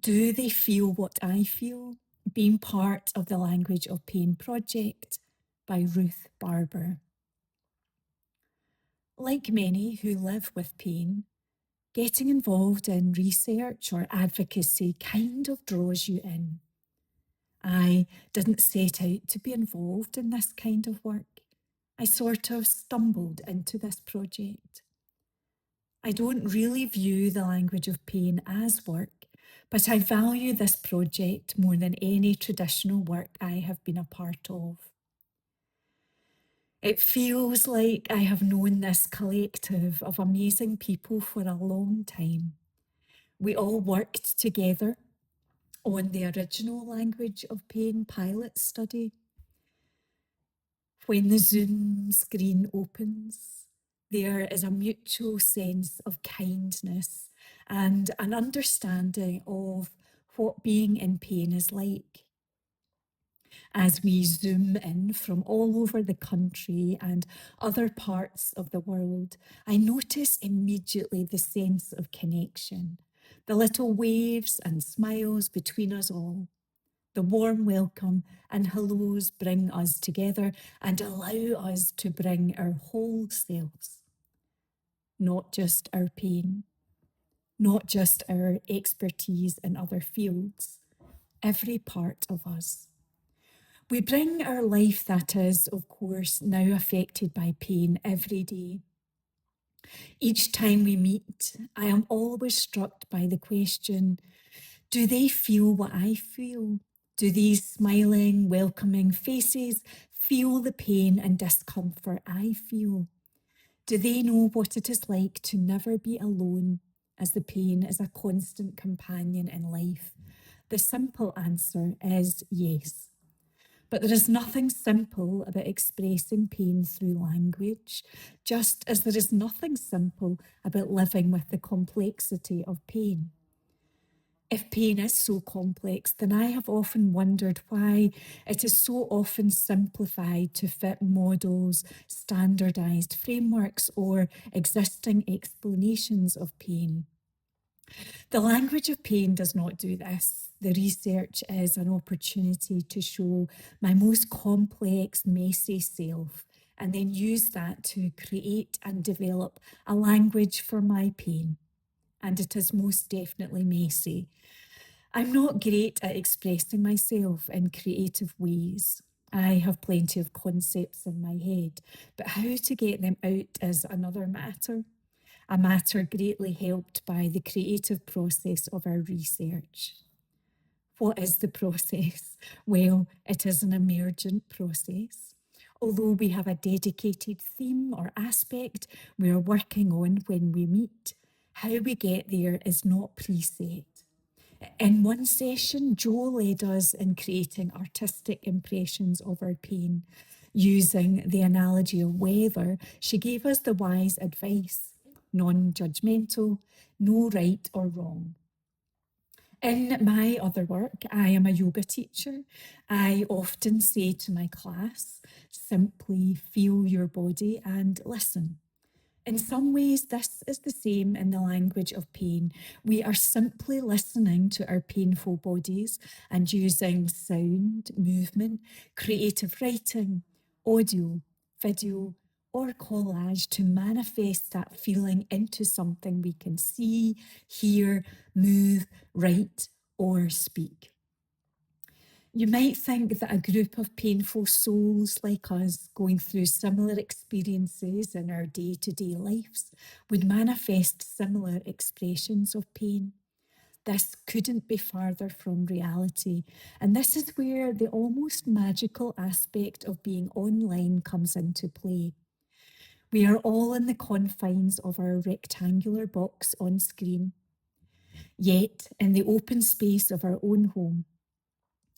Do they feel what I feel? Being part of the Language of Pain project by Ruth Barber. Like many who live with pain, getting involved in research or advocacy kind of draws you in. I didn't set out to be involved in this kind of work. I sort of stumbled into this project. I don't really view the language of pain as work, but I value this project more than any traditional work I have been a part of. It feels like I have known this collective of amazing people for a long time. We all worked together on the original language of pain pilot study. When the Zoom screen opens, there is a mutual sense of kindness and an understanding of what being in pain is like. As we zoom in from all over the country and other parts of the world, I notice immediately the sense of connection, the little waves and smiles between us all. The warm welcome and hellos bring us together and allow us to bring our whole selves, not just our pain, not just our expertise in other fields, every part of us. We bring our life that is, of course, now affected by pain every day. Each time we meet, I am always struck by the question, do they feel what I feel? Do these smiling, welcoming faces feel the pain and discomfort I feel? Do they know what it is like to never be alone, as the pain is a constant companion in life? The simple answer is yes. But there is nothing simple about expressing pain through language, just as there is nothing simple about living with the complexity of pain. If pain is so complex, then I have often wondered why it is so often simplified to fit models, standardized frameworks, or existing explanations of pain. The language of pain does not do this. The research is an opportunity to show my most complex, messy self, and then use that to create and develop a language for my pain. And it is most definitely messy. I'm not great at expressing myself in creative ways. I have plenty of concepts in my head, but how to get them out is another matter, a matter greatly helped by the creative process of our research. What is the process? Well, it is an emergent process. Although we have a dedicated theme or aspect we are working on when we meet, how we get there is not preset. In one session, Jo led us in creating artistic impressions of our pain. Using the analogy of weather, she gave us the wise advice, non-judgmental, no right or wrong. In my other work, I am a yoga teacher. I often say to my class, simply feel your body and listen. In some ways, this is the same in the language of pain. We are simply listening to our painful bodies and using sound, movement, creative writing, audio, video, or collage to manifest that feeling into something we can see, hear, move, write, or speak. You might think that a group of painful souls like us going through similar experiences in our day-to-day lives would manifest similar expressions of pain. This couldn't be farther from reality. And this is where the almost magical aspect of being online comes into play. We are all in the confines of our rectangular box on screen, yet in the open space of our own home.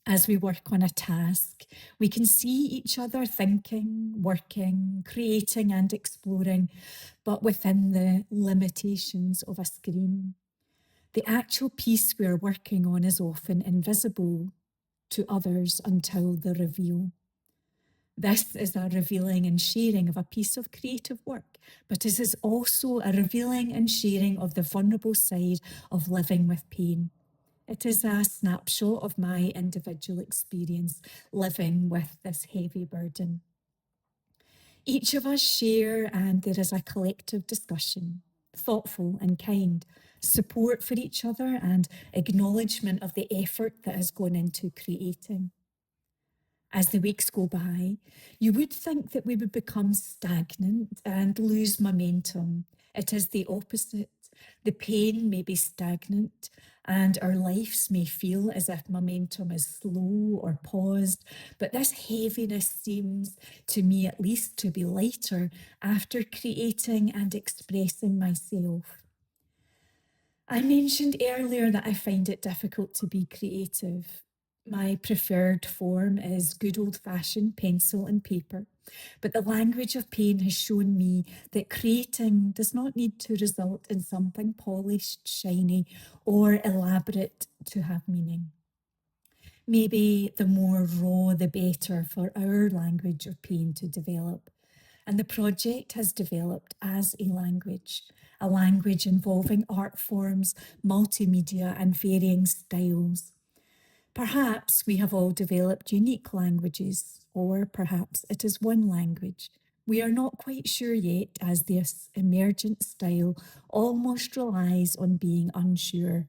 As we work on a task, we can see each other thinking, working, creating and exploring, but within the limitations of a screen. The actual piece we're working on is often invisible to others until the reveal. This is a revealing and sharing of a piece of creative work, but it is also a revealing and sharing of the vulnerable side of living with pain. It is a snapshot of my individual experience living with this heavy burden. Each of us share, and there is a collective discussion, thoughtful and kind, support for each other, and acknowledgement of the effort that has gone into creating. As the weeks go by, you would think that we would become stagnant and lose momentum. It is the opposite. The pain may be stagnant, and our lives may feel as if momentum is slow or paused. But this heaviness seems, to me at least, to be lighter after creating and expressing myself. I mentioned earlier that I find it difficult to be creative. My preferred form is good old fashioned pencil and paper, but the language of pain has shown me that creating does not need to result in something polished, shiny, or elaborate to have meaning. Maybe the more raw, the better for our language of pain to develop. And the project has developed as a language involving art forms, multimedia, and varying styles. Perhaps we have all developed unique languages, or perhaps it is one language. We are not quite sure yet, as this emergent style almost relies on being unsure.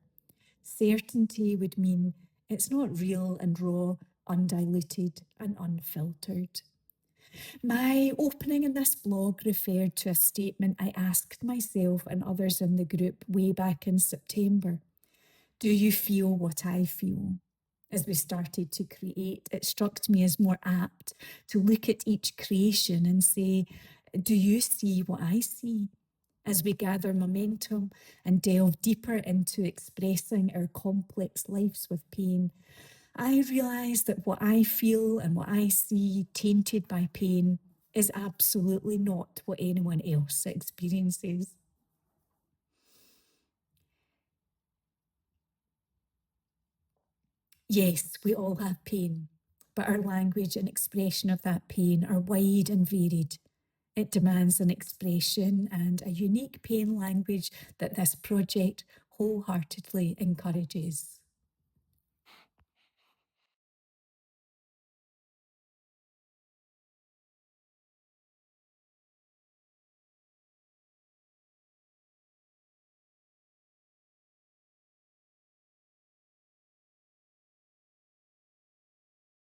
Certainty would mean it's not real and raw, undiluted and unfiltered. My opening in this blog referred to a statement I asked myself and others in the group way back in September. Do you feel what I feel? As we started to create, it struck me as more apt to look at each creation and say, do you see what I see? As we gather momentum and delve deeper into expressing our complex lives with pain, I realise that what I feel and what I see tainted by pain is absolutely not what anyone else experiences. Yes, we all have pain, but our language and expression of that pain are wide and varied. It demands an expression and a unique pain language that this project wholeheartedly encourages.